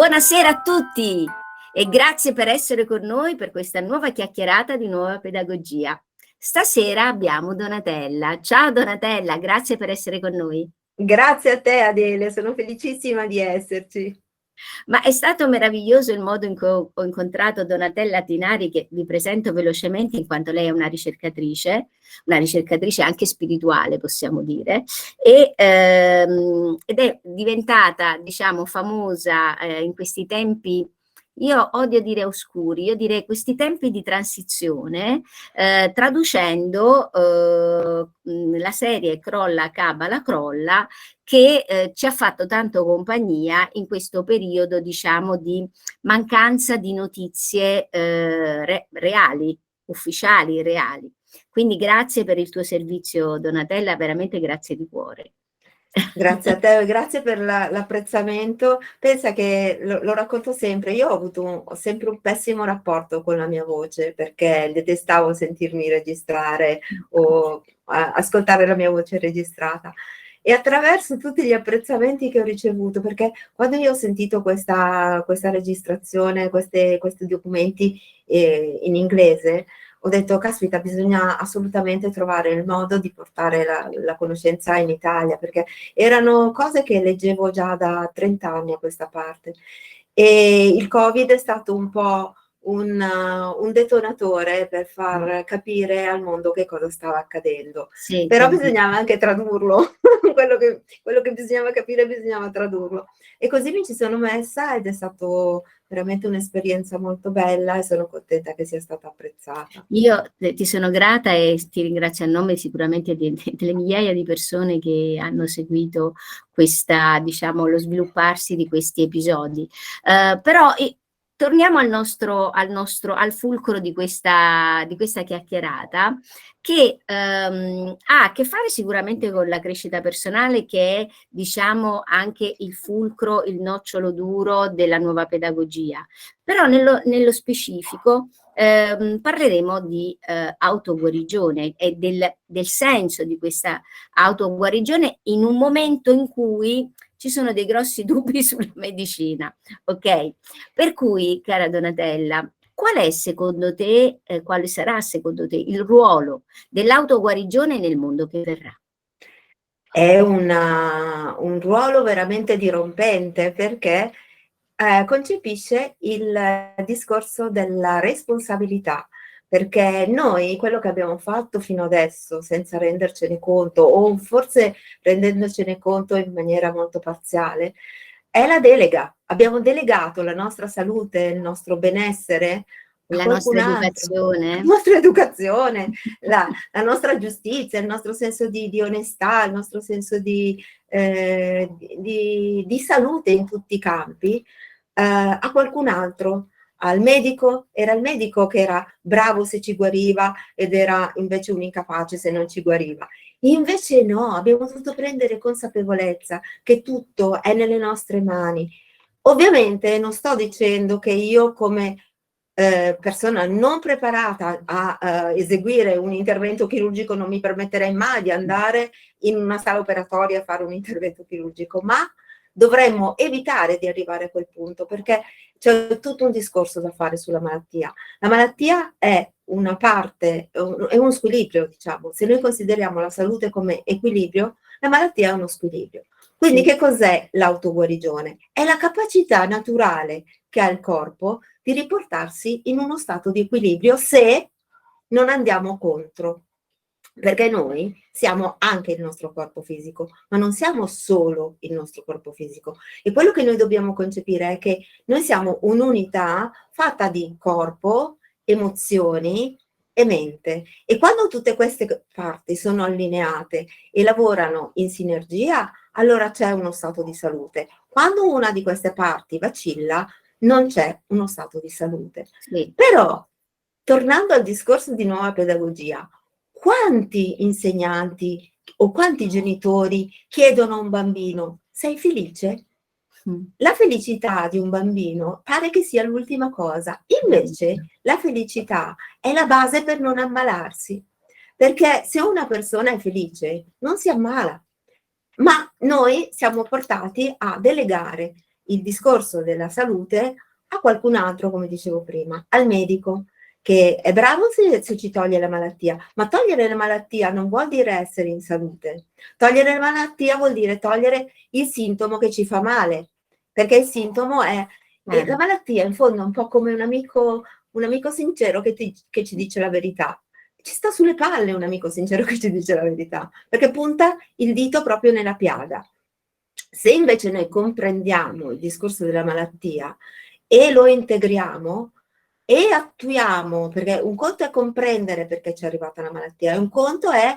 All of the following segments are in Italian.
Buonasera a tutti e grazie per essere con noi per questa nuova chiacchierata di Nuova Pedagogia. Stasera abbiamo Donatella. Ciao Donatella, grazie per essere con noi. Grazie a te Adele, sono felicissima di esserci. Ma è stato meraviglioso il modo in cui ho incontrato Donatella Tinari, che vi presento velocemente in quanto lei è una ricercatrice anche spirituale, possiamo dire, ed è diventata, diciamo, famosa in questi tempi. Io odio dire oscuri, io direi questi tempi di transizione, traducendo la serie Crolla Cabala Crolla, che ci ha fatto tanto compagnia in questo periodo, diciamo, di mancanza di notizie reali, ufficiali, reali. Quindi grazie per il tuo servizio, Donatella, veramente grazie di cuore. Grazie a te, grazie per l'apprezzamento. Pensa che lo racconto sempre, io ho sempre un pessimo rapporto con la mia voce perché detestavo sentirmi registrare o ascoltare la mia voce registrata. E attraverso tutti gli apprezzamenti che ho ricevuto, perché quando io ho sentito questa registrazione, questi documenti in inglese, ho detto, caspita, bisogna assolutamente trovare il modo di portare la conoscenza in Italia, perché erano cose che leggevo già da 30 anni a questa parte. E il Covid è stato un po' un detonatore per far capire al mondo che cosa stava accadendo. Sì, Però bisognava anche tradurlo, quello che bisognava capire bisognava tradurlo. E così mi ci sono messa ed è stato veramente un'esperienza molto bella e sono contenta che sia stata apprezzata. Io ti sono grata e ti ringrazio a nome sicuramente delle migliaia di persone che hanno seguito questa, diciamo, lo svilupparsi di questi episodi. Però torniamo al fulcro di questa chiacchierata, che ha a che fare sicuramente con la crescita personale, che è, diciamo, anche il fulcro, il nocciolo duro della nuova pedagogia. Però nello specifico parleremo di autoguarigione e del senso di questa autoguarigione in un momento in cui ci sono dei grossi dubbi sulla medicina, ok? Per cui, cara Donatella, quale sarà secondo te il ruolo dell'autoguarigione nel mondo che verrà? È un ruolo veramente dirompente perché concepisce il discorso della responsabilità, perché noi quello che abbiamo fatto fino adesso senza rendercene conto o forse rendendocene conto in maniera molto parziale è la delega. Abbiamo delegato la nostra salute, il nostro benessere a La qualcun nostra altro, la educazione? nostra educazione, la nostra giustizia, il nostro senso di onestà, il nostro senso di salute in tutti i campi, a qualcun altro, al medico. Era il medico che era bravo se ci guariva ed era invece un incapace se non ci guariva. Invece no, abbiamo dovuto prendere consapevolezza che tutto è nelle nostre mani. Ovviamente non sto dicendo che io come persona non preparata a eseguire un intervento chirurgico non mi permetterei mai di andare in una sala operatoria a fare un intervento chirurgico, ma dovremmo evitare di arrivare a quel punto perché c'è tutto un discorso da fare sulla malattia. La malattia è una parte, è uno squilibrio, diciamo. Se noi consideriamo la salute come equilibrio, la malattia è uno squilibrio. Quindi che cos'è l'autoguarigione? È la capacità naturale che ha il corpo di riportarsi in uno stato di equilibrio se non andiamo contro. Perché noi siamo anche il nostro corpo fisico, ma non siamo solo il nostro corpo fisico. E quello che noi dobbiamo concepire è che noi siamo un'unità fatta di corpo, emozioni e mente. E quando tutte queste parti sono allineate e lavorano in sinergia, allora c'è uno stato di salute. Quando una di queste parti vacilla, non c'è uno stato di salute. Sì. Però, tornando al discorso di nuova pedagogia, quanti insegnanti o quanti genitori chiedono a un bambino: sei felice? La felicità di un bambino pare che sia l'ultima cosa, invece la felicità è la base per non ammalarsi, perché se una persona è felice non si ammala, ma noi siamo portati a delegare il discorso della salute a qualcun altro, come dicevo prima, al medico, che è bravo se ci toglie la malattia, ma togliere la malattia non vuol dire essere in salute. Togliere la malattia vuol dire togliere il sintomo che ci fa male, perché il sintomo è la malattia, in fondo è un po' come un amico sincero che ci dice la verità. Ci sta sulle palle un amico sincero che ci dice la verità, perché punta il dito proprio nella piaga. Se invece noi comprendiamo il discorso della malattia e lo integriamo e attuiamo, perché un conto è comprendere perché ci è arrivata la malattia, e un conto è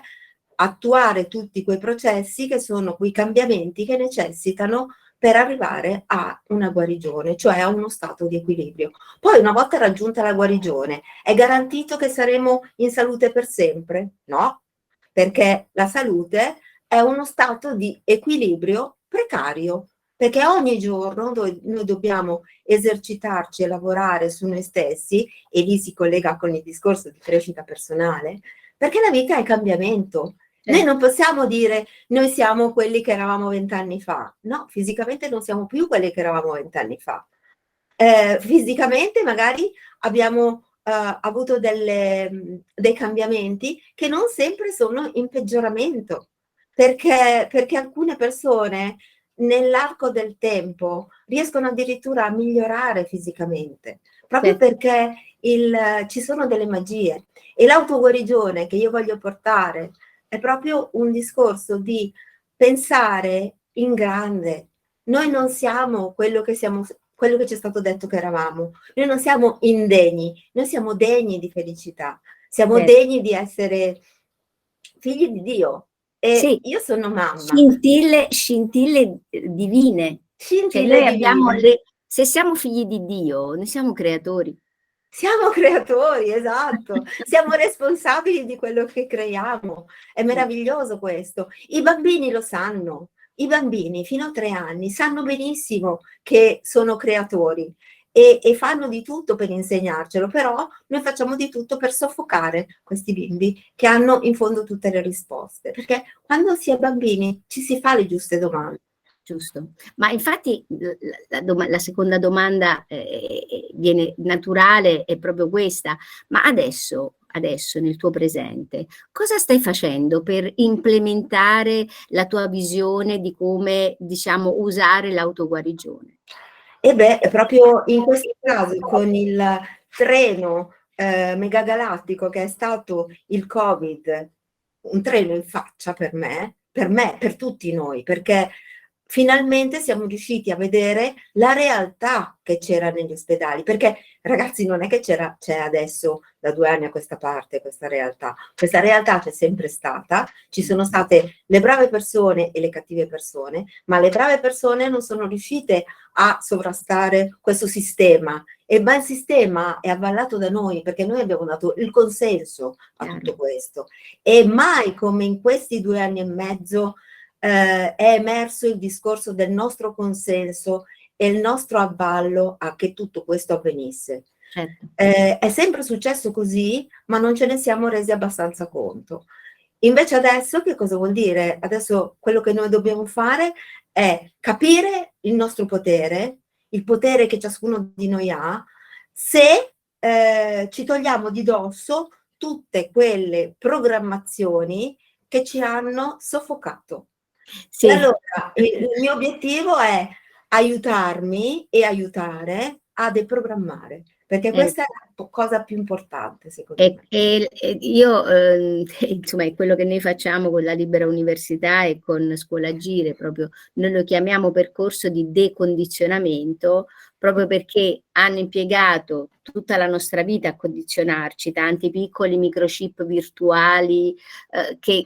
attuare tutti quei processi che sono quei cambiamenti che necessitano per arrivare a una guarigione, cioè a uno stato di equilibrio. Poi una volta raggiunta la guarigione, è garantito che saremo in salute per sempre? No, perché la salute è uno stato di equilibrio precario, perché ogni giorno noi dobbiamo esercitarci e lavorare su noi stessi, e lì si collega con il discorso di crescita personale, perché la vita è cambiamento. Noi non possiamo dire noi siamo quelli che eravamo 20 anni fa. No, fisicamente non siamo più quelli che eravamo 20 anni fa. Fisicamente magari abbiamo avuto dei cambiamenti che non sempre sono in peggioramento, perché alcune persone nell'arco del tempo riescono addirittura a migliorare fisicamente, proprio perché ci sono delle magie. E l'autoguarigione che io voglio portare è proprio un discorso di pensare in grande. Noi non siamo quello che ci è stato detto che eravamo. Noi non siamo indegni, noi siamo degni di felicità, siamo degni di essere figli di Dio. E io sono mamma. Scintille divine. Scintille noi abbiamo divine. Se siamo figli di Dio, noi siamo creatori. Siamo creatori, esatto. Siamo responsabili di quello che creiamo. È meraviglioso questo. I bambini lo sanno. I bambini fino a 3 anni sanno benissimo che sono creatori e fanno di tutto per insegnarcelo, però noi facciamo di tutto per soffocare questi bimbi che hanno in fondo tutte le risposte, perché quando si è bambini ci si fa le giuste domande. Giusto, ma infatti la seconda domanda viene naturale, è proprio questa, ma adesso nel tuo presente, cosa stai facendo per implementare la tua visione di come, diciamo, usare l'autoguarigione? E beh, proprio in questo caso con il treno megagalattico che è stato il Covid, un treno in faccia per me, per tutti noi, perché finalmente siamo riusciti a vedere la realtà che c'era negli ospedali, perché ragazzi non è che c'è adesso da 2 anni a questa parte questa realtà c'è sempre stata, ci sono state le brave persone e le cattive persone, ma le brave persone non sono riuscite a sovrastare questo sistema, ma il sistema è avallato da noi perché noi abbiamo dato il consenso a tutto questo, e mai come in questi 2 anni e mezzo è emerso il discorso del nostro consenso e il nostro avallo a che tutto questo avvenisse. Certo. È sempre successo così, ma non ce ne siamo resi abbastanza conto. Invece adesso che cosa vuol dire? Adesso quello che noi dobbiamo fare è capire il nostro potere, il potere che ciascuno di noi ha, se ci togliamo di dosso tutte quelle programmazioni che ci hanno soffocato. Sì. E allora il mio obiettivo è aiutarmi e aiutare a deprogrammare, perché questa è la cosa più importante secondo me. E io, insomma, è quello che noi facciamo con la Libera Università e con Scuola Agire, proprio noi lo chiamiamo percorso di decondizionamento, proprio perché hanno impiegato tutta la nostra vita a condizionarci, tanti piccoli microchip virtuali che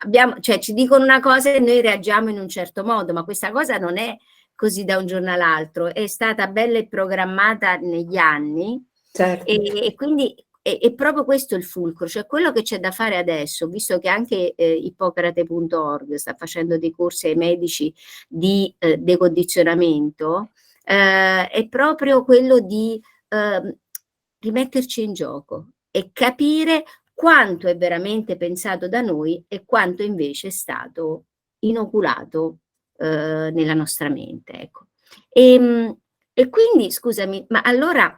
abbiamo, cioè ci dicono una cosa e noi reagiamo in un certo modo, ma questa cosa non è così da un giorno all'altro, è stata bella e programmata negli anni. Certo. E quindi è proprio questo il fulcro, cioè quello che c'è da fare adesso, visto che anche Ippocrate.org sta facendo dei corsi ai medici di decondizionamento, è proprio quello di rimetterci in gioco e capire quanto è veramente pensato da noi e quanto invece è stato inoculato nella nostra mente. Ecco. E quindi, scusami, ma allora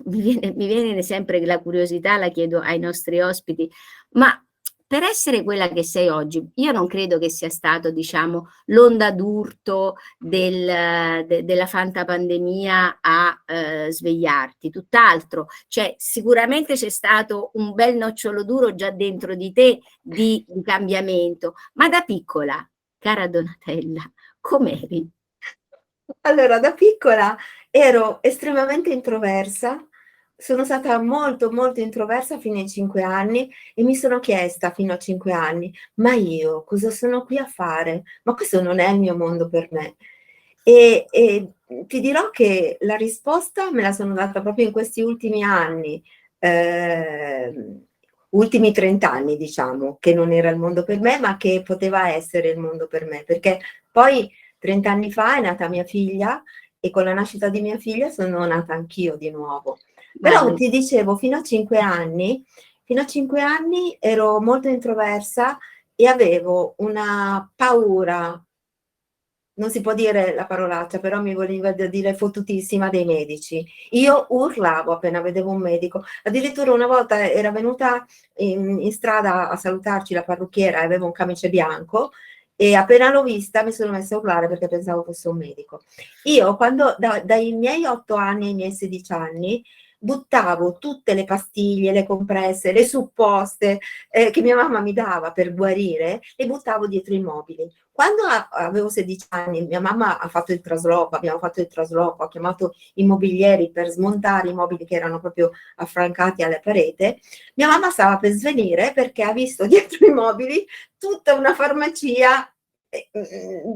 mi viene sempre la curiosità, la chiedo ai nostri ospiti, ma per essere quella che sei oggi, io non credo che sia stato, diciamo, l'onda d'urto della fantapandemia a svegliarti, tutt'altro, cioè sicuramente c'è stato un bel nocciolo duro già dentro di te di cambiamento, ma da piccola, cara Donatella, com'eri? Allora, da piccola ero estremamente introversa, sono stata molto, molto introversa fino ai 5 anni e mi sono chiesta fino a 5 anni: "Ma io cosa sono qui a fare? Ma questo non è il mio mondo per me". Ti dirò che la risposta me la sono data proprio in questi ultimi anni, ultimi 30 anni diciamo, che non era il mondo per me, ma che poteva essere il mondo per me, perché poi 30 anni fa è nata mia figlia e con la nascita di mia figlia sono nata anch'io di nuovo. Però Bello. ti dicevo, fino a 5 anni ero molto introversa e avevo una paura, non si può dire la parolaccia, però mi veniva da dire fottutissima, dei medici. Io urlavo appena vedevo un medico. Addirittura una volta era venuta in strada a salutarci la parrucchiera e aveva un camice bianco e appena l'ho vista mi sono messa a urlare perché pensavo fosse un medico. Io quando dai miei 8 anni ai miei 16 anni buttavo tutte le pastiglie, le compresse, le supposte che mia mamma mi dava per guarire, le buttavo dietro i mobili. Quando avevo 16 anni, mia mamma ha fatto il trasloco, abbiamo fatto il trasloco, ha chiamato i mobilieri per smontare i mobili che erano proprio affrancati alla parete. Mia mamma stava per svenire perché ha visto dietro i mobili tutta una farmacia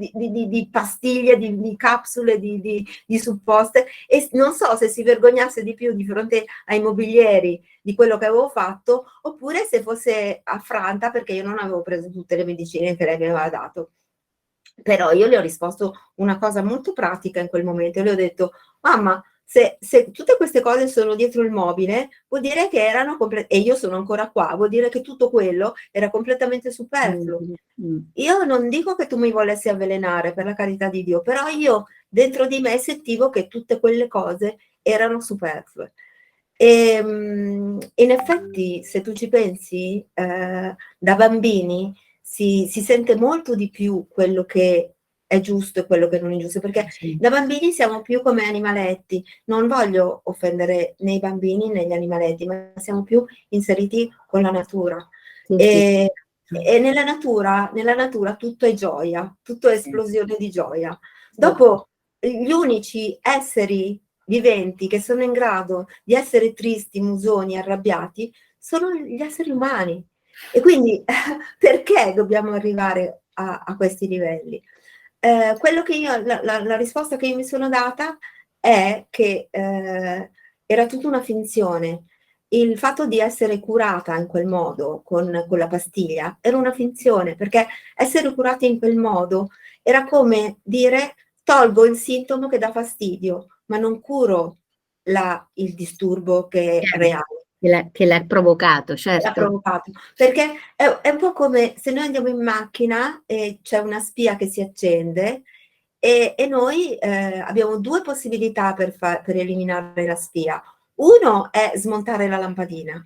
di pastiglie, di capsule, di supposte e non so se si vergognasse di più di fronte ai mobilieri di quello che avevo fatto oppure se fosse affranta perché io non avevo preso tutte le medicine che lei mi aveva dato. Però io le ho risposto una cosa molto pratica in quel momento, le ho detto: "Mamma, se tutte queste cose sono dietro il mobile, vuol dire che erano e io sono ancora qua, vuol dire che tutto quello era completamente superfluo. Io non dico che tu mi volessi avvelenare, per la carità di Dio, però io dentro di me sentivo che tutte quelle cose erano superflue". In effetti, se tu ci pensi, da bambini si sente molto di più quello che è giusto e quello che non è giusto, perché Sì, da bambini siamo più come animaletti. Non voglio offendere né i bambini né gli animaletti, ma siamo più inseriti con la natura. sì, sì. E e nella natura tutto è gioia, tutto è esplosione di gioia. Dopo gli unici esseri viventi che sono in grado di essere tristi, musoni, arrabbiati, sono gli esseri umani. E quindi perché dobbiamo arrivare a questi livelli? Quello che io la risposta che io mi sono data è che, era tutta una finzione. Il fatto di essere curata in quel modo, con la pastiglia, era una finzione, perché essere curati in quel modo era come dire: "Tolgo il sintomo che dà fastidio, ma non curo il disturbo che è Chiaro, reale". che l'ha provocato, L'ha certo. provocato. Perché è un po' come se noi andiamo in macchina e c'è una spia che si accende e noi, abbiamo 2 possibilità per eliminare la spia. 1 è smontare la lampadina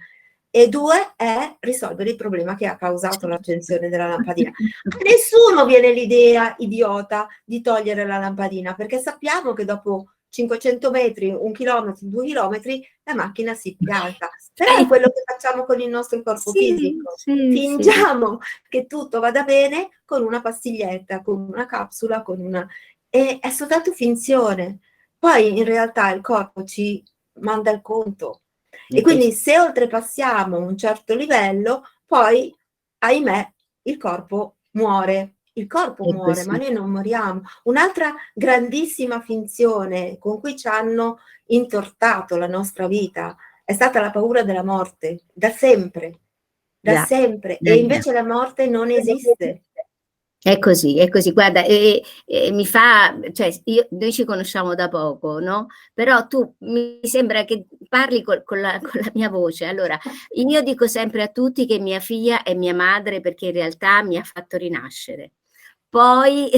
e 2 è risolvere il problema che ha causato l'accensione della lampadina. A nessuno viene l'idea idiota di togliere la lampadina, perché sappiamo che dopo 500 metri, 1 chilometro, 2 chilometri, la macchina si pianta. Però è Sì, quello che facciamo con il nostro corpo sì, fisico. sì, sì. Fingiamo che tutto vada bene con una pastiglietta, con una capsula, con una è soltanto finzione. Poi in realtà il corpo ci manda il conto. E È così, quindi se oltrepassiamo un certo livello, poi ahimè il corpo muore. Il corpo è muore, ma così. noi non moriamo. Un'altra grandissima finzione con cui ci hanno intortato la nostra vita è stata la paura della morte, da Già, sempre, già, e già. invece la morte non esiste. È così, è così. Guarda, mi fa, cioè, noi ci conosciamo da poco, no? Però tu mi sembra che parli con la mia voce. Allora, io dico sempre a tutti che mia figlia è mia madre perché in realtà mi ha fatto rinascere. Poi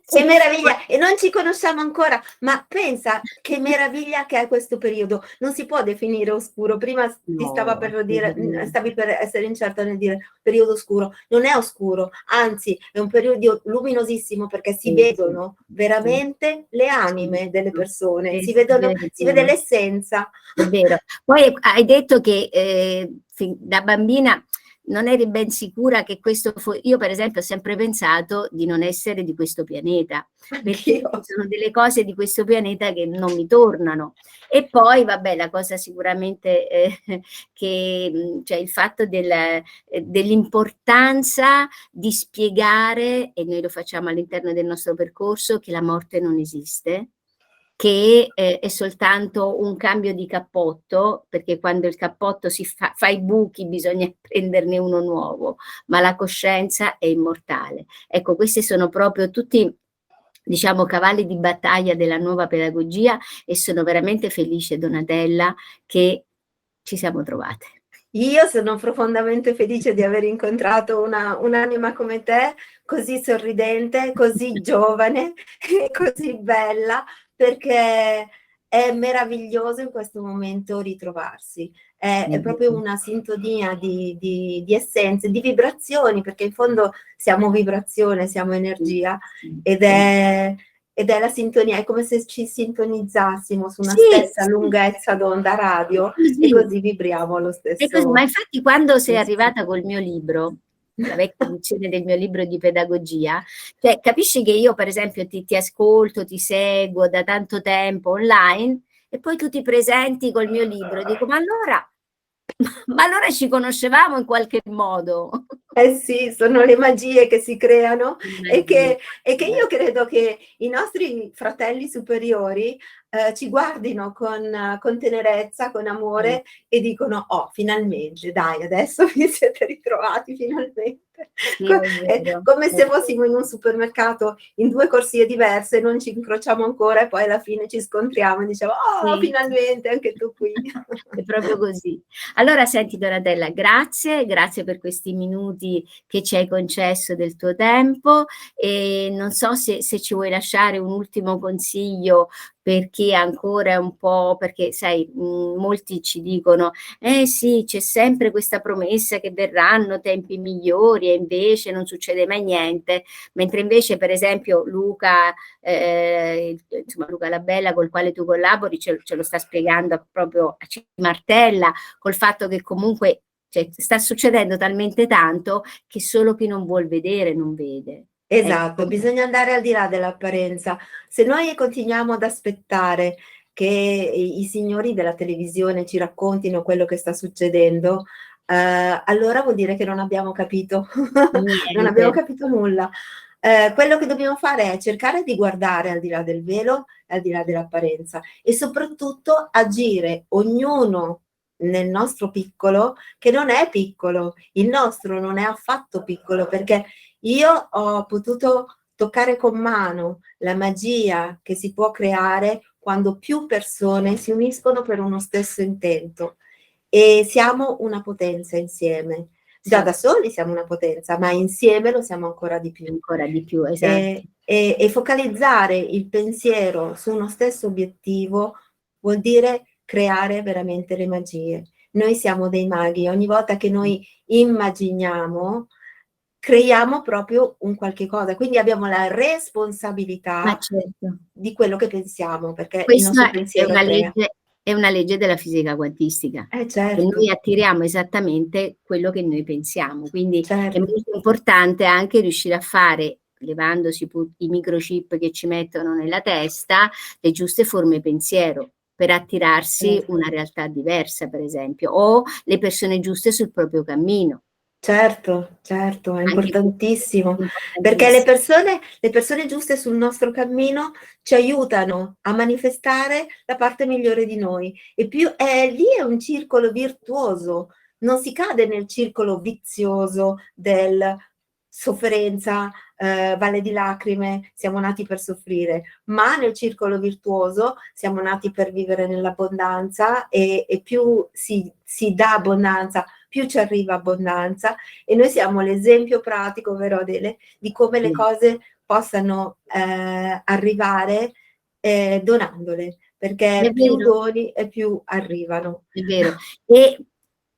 che meraviglia, e non ci conosciamo ancora, ma pensa che meraviglia che è questo periodo. Non si può definire oscuro. Prima ti stava no, per dire, stavi per essere incerta nel dire periodo oscuro. Non è oscuro, anzi è un periodo luminosissimo, perché si sì, sì, vedono sì, veramente le sì, anime delle persone, sì, si sì, vedono, si vede vero. l'essenza. È vero. Poi hai detto che da bambina non eri ben sicura che questo io per esempio ho sempre pensato di non essere di questo pianeta, perché Anch'io. ci sono delle cose di questo pianeta che non mi tornano. E poi, vabbè, la cosa sicuramente che, cioè il fatto dell'importanza di spiegare, e noi lo facciamo all'interno del nostro percorso, che la morte non esiste, che è soltanto un cambio di cappotto, perché quando il cappotto fa i buchi bisogna prenderne uno nuovo, ma la coscienza è immortale. Ecco, questi sono proprio tutti, diciamo, cavalli di battaglia della nuova pedagogia, e sono veramente felice, Donatella, che ci siamo trovate. Io sono profondamente felice di aver incontrato un'anima come te, così sorridente, così giovane e così bella, perché è meraviglioso in questo momento ritrovarsi. È proprio una sintonia di essenze, di vibrazioni, perché in fondo siamo vibrazione, siamo energia, ed è la sintonia, è come se ci sintonizzassimo su una Sì, stessa sì, lunghezza d'onda radio, e così. così vibriamo allo È così, ma stesso. infatti quando sei arrivata col mio libro, la vecchia edizione del mio libro di pedagogia, cioè capisci che io per esempio ti ascolto, ti seguo da tanto tempo online, e poi tu ti presenti col mio libro e dico, ma allora ci conoscevamo in qualche modo. Eh sì, sono le magie che si creano, e Immagino. che io credo che i nostri fratelli superiori ci guardino con tenerezza, con amore, e dicono: "Oh, finalmente, dai, adesso vi siete ritrovati finalmente." Sì, è vero. Come se fossimo in un supermercato in 2 corsie diverse, non ci incrociamo ancora, e poi alla fine ci scontriamo e diciamo: "Oh, Sì, finalmente anche tu qui." è proprio così. Allora, senti Donatella, grazie per questi minuti che ci hai concesso del tuo tempo, e non so se ci vuoi lasciare un ultimo consiglio per chi ancora è un po', perché sai, molti ci dicono, eh sì, c'è sempre questa promessa che verranno tempi migliori, e invece non succede mai niente, mentre invece per esempio Luca, insomma Luca Labella, col quale tu collabori, ce lo sta spiegando, proprio ci martella col fatto che comunque, cioè, sta succedendo talmente tanto che solo chi non vuol vedere non vede. Esatto, Ecco. bisogna andare al di là dell'apparenza. Se noi continuiamo ad aspettare che i signori della televisione ci raccontino quello che sta succedendo, allora vuol dire che non abbiamo capito, non Niente. abbiamo capito nulla. Quello che dobbiamo fare è cercare di guardare al di là del velo, al di là dell'apparenza, e soprattutto agire ognuno nel nostro piccolo, che non è piccolo. Il nostro non è affatto piccolo, perché io ho potuto toccare con mano la magia che si può creare quando più persone si uniscono per uno stesso intento, e siamo una potenza insieme. Già Sì, da soli siamo una potenza, ma insieme lo siamo ancora di più. ancora di più, esatto. E focalizzare il pensiero su uno stesso obiettivo vuol dire creare veramente le magie. Noi siamo dei maghi, ogni volta che noi immaginiamo, creiamo proprio un qualche cosa, quindi abbiamo la Ma responsabilità certo. di quello che pensiamo, perché il nostro Questa pensiero crea. è una legge della fisica quantistica, che noi Certo, attiriamo esattamente quello che noi pensiamo, quindi è certo, molto importante anche riuscire a fare, levandosi i microchip che ci mettono nella testa, le giuste forme pensiero per attirarsi certo. una realtà diversa, per esempio, o le persone giuste sul proprio cammino. Certo, certo, è Anche questo importantissimo, è perché importantissimo. le persone giuste sul nostro cammino ci aiutano a manifestare la parte migliore di noi, e più lì è un circolo virtuoso, non si cade nel circolo vizioso del sofferenza, valle di lacrime, siamo nati per soffrire, ma nel circolo virtuoso siamo nati per vivere nell'abbondanza, e più si dà abbondanza, più ci arriva abbondanza, e noi siamo l'esempio pratico, vero Adele, di come le cose possano arrivare donandole, perché È più vero. doni e più arrivano. È vero. E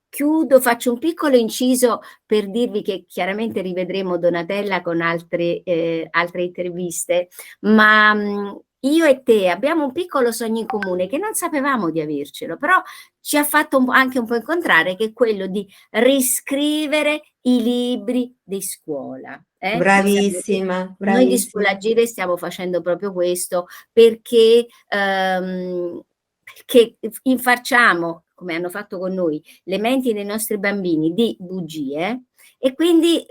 chiudo, faccio un piccolo inciso per dirvi che chiaramente rivedremo Donatella con altre interviste, ma io e te abbiamo un piccolo sogno in comune che non sapevamo di avercelo, però ci ha fatto anche un po' incontrare, che è quello di riscrivere i libri di scuola. Bravissima, Noi di bravissima. Scuolagire stiamo facendo proprio questo perché infacciamo, come hanno fatto con noi, le menti dei nostri bambini di bugie, e quindi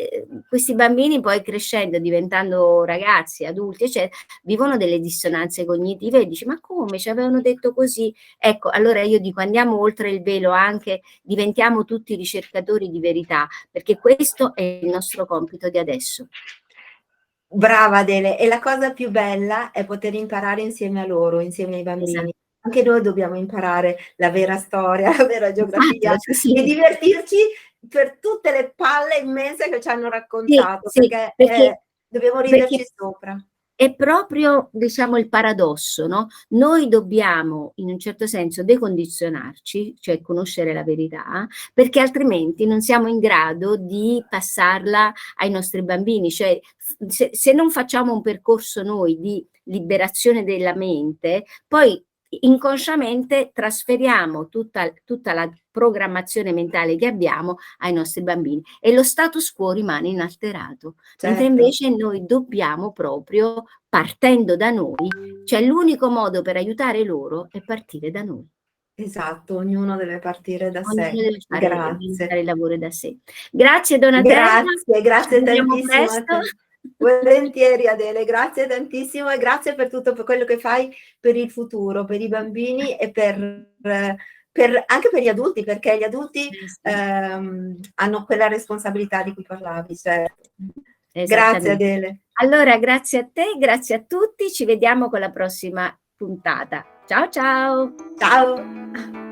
questi bambini poi crescendo, diventando ragazzi, adulti, eccetera, vivono delle dissonanze cognitive e dici: ma come ci avevano detto così? Ecco, allora io dico, andiamo oltre il velo, anche diventiamo tutti ricercatori di verità, perché questo è il nostro compito di adesso. Brava Adele, e la cosa più bella è poter imparare insieme a loro, insieme ai bambini. Esatto. Anche noi dobbiamo imparare la vera storia, la vera geografia, Esatto, sì, e sì. divertirci per tutte le palle immense che ci hanno raccontato, Sì, perché perché dobbiamo riderci sopra. è proprio, diciamo, il paradosso, no? Noi dobbiamo, in un certo senso, decondizionarci, cioè conoscere la verità, perché altrimenti non siamo in grado di passarla ai nostri bambini. Cioè, se non facciamo un percorso noi di liberazione della mente, poi inconsciamente trasferiamo tutta la programmazione mentale che abbiamo ai nostri bambini, e lo status quo rimane inalterato, mentre Certo. invece noi dobbiamo proprio, partendo da noi, cioè l'unico modo per aiutare loro è partire da noi. Esatto, ognuno deve partire da sé. Ognuno deve fare Grazie. il lavoro da sé. Grazie Donatella, Grazie, ci grazie vediamo tantissimo a presto. te. Volentieri Adele, grazie tantissimo, e grazie per tutto quello che fai per il futuro, per i bambini e anche per gli adulti, perché gli adulti Sì. hanno quella responsabilità di cui parlavi. Certo. Grazie Esattamente. Adele. Allora, grazie a te, grazie a tutti, ci vediamo con la prossima puntata. Ciao ciao! Ciao.